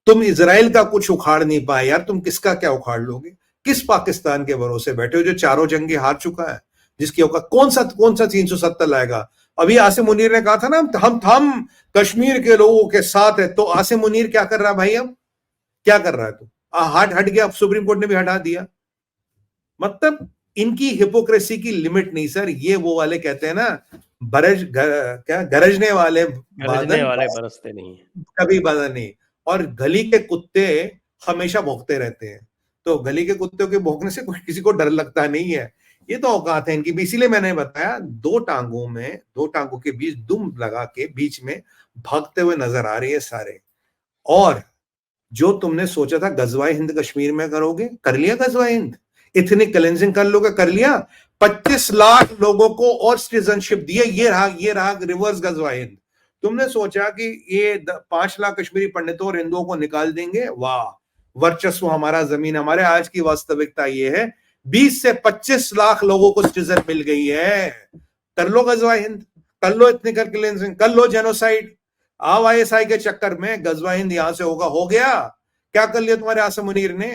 तुम इसराइल का कुछ उखाड़ नहीं पाए यार, तुम किसका क्या उखाड़ लोगे? किस पाकिस्तान के भरोसे बैठे हो जो चारों जंगे हार चुका है, जिसकी औकात कौन सा 370 लाएगा? अभी आसिम मुनीर ने कहा था ना, हम कश्मीर के लोगों के साथ है। तो आसिम मुनीर क्या कर रहा है भाई? अब क्या कर रहा है? तू हट गया, अब सुप्रीम कोर्ट ने भी हटा दिया। मतलब इनकी हिपोक्रेसी की लिमिट नहीं सर। ये वो वाले कहते हैं ना, क्या गरजने वाले गरजने बादल वाले बरसते नहीं। कभी बादल नहीं, और गली के कुत्ते हमेशा भौंकते रहते हैं। तो गली के कुत्तों के भौंकने से कोई किसी को डर लगता नहीं है। ये तो औकात है इनकी भी। इसीलिए मैंने बताया, दो टांगों के बीच दुम लगा के बीच में भागते हुए नजर आ रही है सारे। और जो तुमने सोचा था गजवाए हिंद कश्मीर में करोगे, कर लिया गजवाए हिंद। इथनिक क्लेंजिंग कर लोगे, कर लिया। 25 लाख लोगों को और सिटीजनशिप दिए, ये रहा रिवर्स गजवाए हिंद। तुमने सोचा कि ये 5 लाख कश्मीरी पंडितों और हिंदुओं को निकाल देंगे, वाह, वर्चस्व हमारा, जमीन हमारे। आज की वास्तविकता ये है, 20 से 25 लाख लोगों को सिटीजन मिल गई है। कर लो गजवाए हिंद, कर लो इथनिक क्लेंजिंग, कर लो जेनोसाइड। आओ आईएसआई के चक्कर में गजवा हिंद यहां से होगा, हो गया। क्या कर लिया तुम्हारे आसिम मुनीर ने?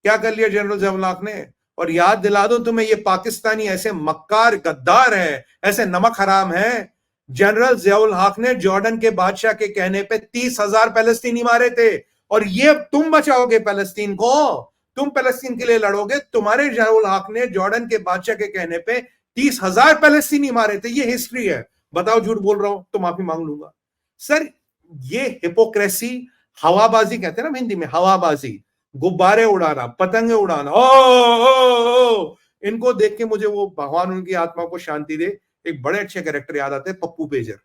क्या कर लिया जनरल जवलाक ने? और याद दिला दो तुम्हें, ये पाकिस्तानी ऐसे मक्कार गद्दार है, ऐसे नमक हराम है। जनरल जियाउल हक ने जॉर्डन के बादशाह के कहने पे 30,000 पैलेस्तीनी मारे थे। और ये तुम बचाओगे पैलेस्तीन को? तुम पैलेस्तीन के लिए लड़ोगे? तुम्हारे जियाउल हक ने जॉर्डन के बादशाह के कहने पे 30,000 पैलेस्तीनी मारे थे। ये हिस्ट्री है। बताओ झूठ बोल रहा हूं तो माफी मांग लूंगा। सर ये हिपोक्रेसी, हवाबाजी कहते हैं ना हिंदी में, हवाबाजी, गुब्बारे उड़ाना, पतंगे उड़ाना, ओ, इनको देख के मुझे वो, भगवान उनकी आत्मा को शांति दे, एक बड़े अच्छे कैरेक्टर याद आते हैं, पप्पू पेजर।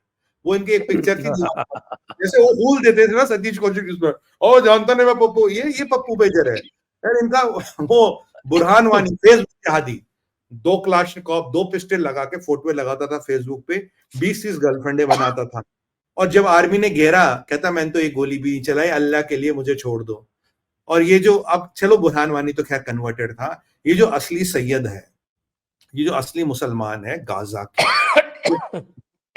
वो इनकी एक पिक्चर थी, जैसे वो फूल देते थे ना सतीश कौशिक उसमें, ओ जानता नहीं मैं पप्पू, ये पप्पू पेजर है यार इनका। वो Burhan Wani, Facebook जहादी, 2 Kalashnikov 2 pistol लगा के फोटो लगाता था फेसबुक पे, 20-30 गर्लफ्रेंडें बनाता था। और जब आर्मी ने घेरा, कहता मैंने तो एक गोली भी नहीं चलाई, अल्लाह के लिए मुझे छोड़ दो। और ये जो, अब चलो बुरहान वानी तो खैर कन्वर्टेड था, ये जो असली सैयद है, ये जो असली मुसलमान है गाजा के,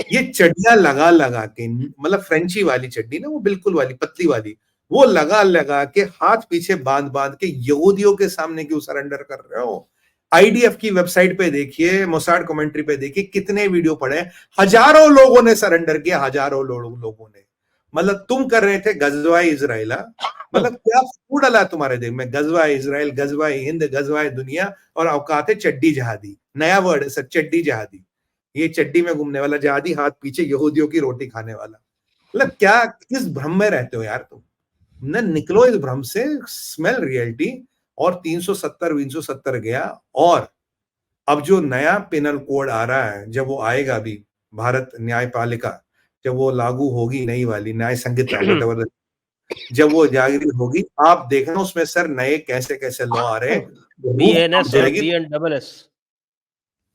ये चड्डियां लगा लगा के, मतलब फ्रेंची वाली चड्डी ना, वो बिल्कुल वाली पतली वाली, वो लगा लगा के हाथ पीछे बांध बांध के यहूदियों के सामने क्यों सरेंडर कर रहे हो? आईडीएफ की वेबसाइट पे देखिए, मोसाड कमेंट्री पे देखिए, कितने वीडियो पड़े, हजारों लोगों ने सरेंडर किया, हजारों लोगों ने। मतलब तुम कर रहे थे गजवा इजराइल, मतलब क्या फूड डाला तुम्हारे दिल में, गजवा इजराइल, गजवा हिंद, गजवा दुनिया, और औकात है चड्डी जहादी, नया वर्ड है सर, चड्डी जहादी। ये चड्डी में घूमने वाला जहादी, हाथ पीछे यहूदियों की रोटी खाने वाला। मतलब क्या, किस भ्रम में रहते हो यार तुम? न निकलो इस भ्रम से, स्मेल रियलिटी। और 370 गया। और अब जो नया पेनल कोड आ रहा है, जब वो आएगा भी, भारत न्यायपालिका जब वो लागू होगी, नई वाली न्याय संहिता, वट जब वो जारी होगी, आप देखना उसमें सर नए कैसे कैसे लॉ आ रहे हैं, रूह कांप बीएनएस और जाएगी। बीएनडबलएस।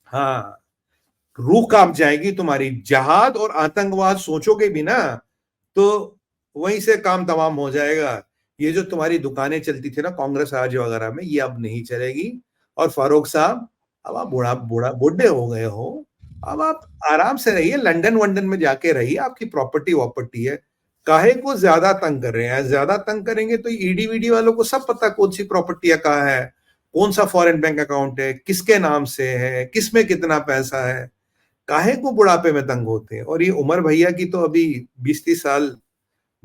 हाँ, रूह कांप जाएगी तुम्हारी। जहाद और आतंकवाद सोचोगे भी ना, तो वहीं से काम तमाम हो जाएगा। ये जो तुम्हारी दुकानें चलती थी ना कांग्रेस राज वगैरह में, ये अब नहीं चलेगी। और फारूक साहब, अब आप बूढ़े हो गए हो, अब आप आराम से रहिए, लंदन वंदन में जाके रहिए, आपकी प्रॉपर्टी वॉपर्टी है। काहे को ज्यादा तंग कर रहे हैं? ज्यादा तंग करेंगे तो ईडी वीडी वालों को सब पता कौन सी प्रॉपर्टी है, कहाँ है, कौन सा फॉरेन बैंक अकाउंट है, किसके नाम से है, किसमें कितना पैसा है। काहे को बुढ़ापे में तंग होते हैं? और ये उमर भैया की तो अभी 20-30 साल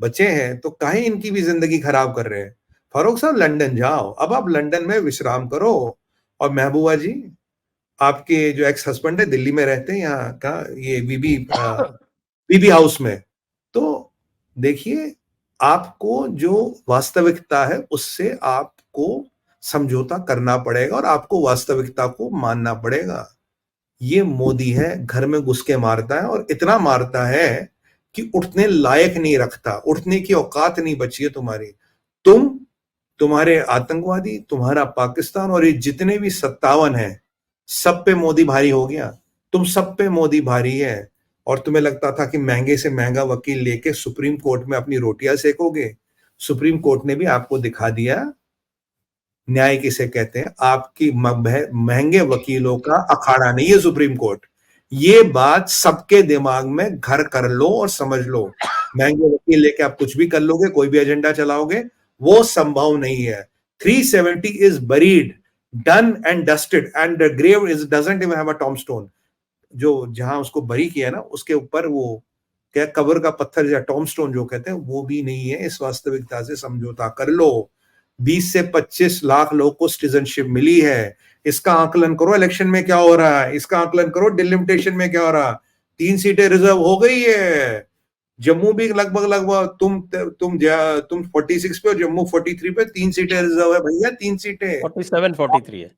बचे हैं, तो काहे इनकी भी जिंदगी खराब कर रहे हैं? फारूक साहब लंदन जाओ, अब आप लंदन में विश्राम करो। और महबूबा जी, आपके जो एक्स हस्बैंड है दिल्ली में रहते हैं, यहाँ का ये बीबी हाउस में। तो देखिए, आपको जो वास्तविकता है उससे आपको समझौता करना पड़ेगा, और आपको वास्तविकता को मानना पड़ेगा। ये मोदी है, घर में घुस के मारता है, और इतना मारता है कि उठने लायक नहीं रखता, उठने की औकात नहीं बची है तुम्हारी। तुम्हारे आतंकवादी, तुम्हारा पाकिस्तान, और ये जितने भी 57 हैं, सब पे मोदी भारी हो गया। तुम सब पे मोदी भारी है। और तुम्हें लगता था कि महंगे से महंगा वकील लेके सुप्रीम कोर्ट में अपनी रोटियां सेकोगे। सुप्रीम कोर्ट ने भी आपको दिखा दिया न्याय किसे कहते हैं। आपकी महंगे वकीलों का अखाड़ा नहीं है सुप्रीम कोर्ट। ये बात सबके दिमाग में घर कर लो और समझ लो। महंगे वकील लेके आप कुछ भी कर लोगे, कोई भी एजेंडा चलाओगे, वो संभव नहीं है। 370 is buried, done and dusted, and the grave is doesn't even have a tombstone. जो जहां उसको बरी किया ना, उसके ऊपर वो क्या कब्र का पत्थर या टॉम्बस्टोन जो कहते हैं, वो भी नहीं है। इस वास्तविकता से समझौता कर लो। 20 से 25 लाख लोग को सिटीजनशिप मिली है। इसका आकलन करो, इलेक्शन में क्या हो रहा है, इसका आकलन करो, डिलिमिटेशन में क्या हो रहा है। 3 सीटें रिजर्व हो गई है। जम्मू भी लगभग लगभग तुम 46 पे और जम्मू 43 पे, 3 सीटें रिजर्व है भैया, 3 सीटें। 47 43 है।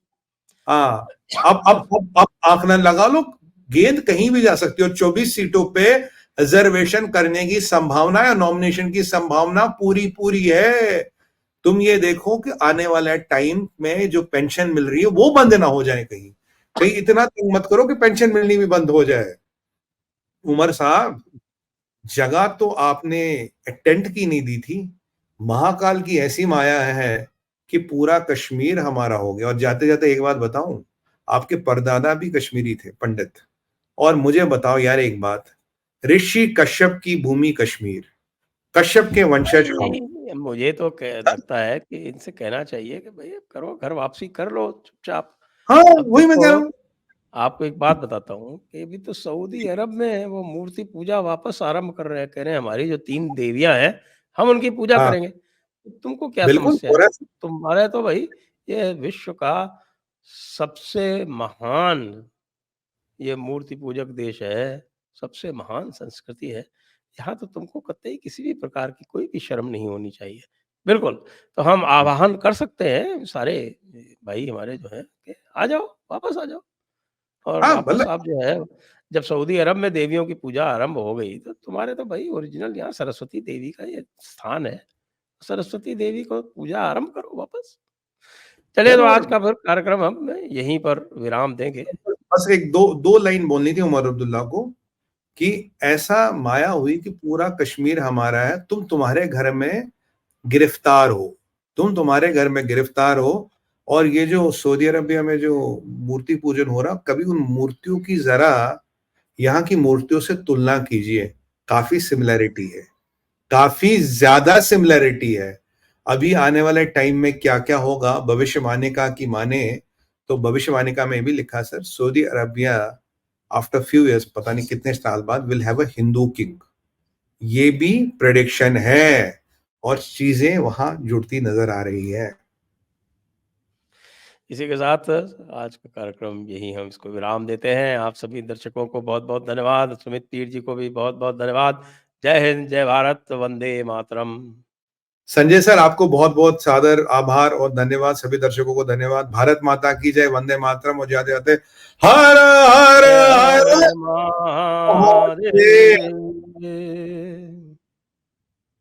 हाँ, अब आंकलन लगा लो, गेंद कहीं भी जा सकती है। और 24 सीटों पे रिजर्वेशन करने की संभावना या नॉमिनेशन की संभावना पूरी पूरी है। तुम ये देखो कि आने वाला टाइम में जो पेंशन मिल रही है वो बंद ना हो जाए कहीं। कहीं इतना तंग मत करो कि पेंशन मिलनी भी बंद हो जाए। उमर साहब, जगह तो आपने टेंट की नहीं दी थी। महाकाल की ऐसी माया है कि पूरा कश्मीर हमारा हो गया। और जाते जाते एक बात बताऊं, आपके परदादा भी कश्मीरी थे, पंडित। और मुझे बताओ यार एक बात, ऋषि कश्यप की भूमि कश्मीर, कश्यप के वंशज हम। नहीं, मुझे तो लगता है कि इनसे कहना चाहिए कि भाई अब करो, घर वापसी कर लो चुपचाप। हाँ, अब वही मैं कह देखो, रहा हूँ। आपको एक बात बताता हूँ कि अभी तो सऊदी अरब में वो मूर्ति पूजा वापस आरंभ कर रहे हैं। कह रहे हैं हमारी जो 3 देवियाँ हैं, हम उनकी पूजा हाँ, करेंगे। तो तुमको क्या बिल्कुल समस्या हो है? रहा है। तुम्हारे तो भाई ये विश्व का सबसे महान ये मूर्ति पूजक देश है, सबसे महान संस्कृति है। यहाँ तो तुमको कतई किसी भी प्रकार की कोई भी शर्म नहीं होनी चाहिए। बिल्कुल, तो हम आह्वान कर सकते हैं सारे भाई हमारे जो हैं कि आ जाओ, वापस आ जाओ। और हाँ, वापस मतलब आप जो है, जब सऊदी अरब में देवियों की पूजा आरंभ हो गई, तो तुम्हारे तो भाई ओरिजिनल यहाँ सरस्वती देवी का ये स्थान है। सरस्वती देवी को पूजा आरंभ करो वापस। चलिए तो आज और का फिर कार्यक्रम हम यहीं पर विराम देंगे। बस एक दो लाइन बोलनी थी उमर अब्दुल्ला को कि ऐसा माया हुई कि पूरा कश्मीर हमारा है, तुम्हारे घर में गिरफ्तार हो, तुम्हारे घर में गिरफ्तार हो। और ये जो सऊदी अरबिया में जो मूर्ति पूजन हो रहा, कभी उन मूर्तियों की जरा यहाँ की मूर्तियों से तुलना कीजिए, काफी सिमिलैरिटी है, काफी ज्यादा सिमिलैरिटी है। अभी आने वाले टाइम में क्या क्या होगा, भविष्यवाणिका की माने तो भविष्यवाणिका में भी लिखा sir, Saudi Arabia after few years, पता नहीं कितने साल बाद, will have a Hindu king. ये भी प्रेडिक्शन है और चीजें वहां जुड़ती नजर आ रही है। इसी के साथ आज का कार्यक्रम यहीं हम इसको विराम देते हैं। आप सभी दर्शकों को बहुत-बहुत धन्यवाद। सुमित तीर जी को भी बहुत-बहुत धन्यवाद। जय हिंद, जय भारत, वंदे मातरम। संजय सर, आपको बहुत बहुत सादर आभार और धन्यवाद। सभी दर्शकों को धन्यवाद। भारत माता की जय, वंदे मातरम। और जाते जाते हर हर हर हर हर महादेव। महादेव।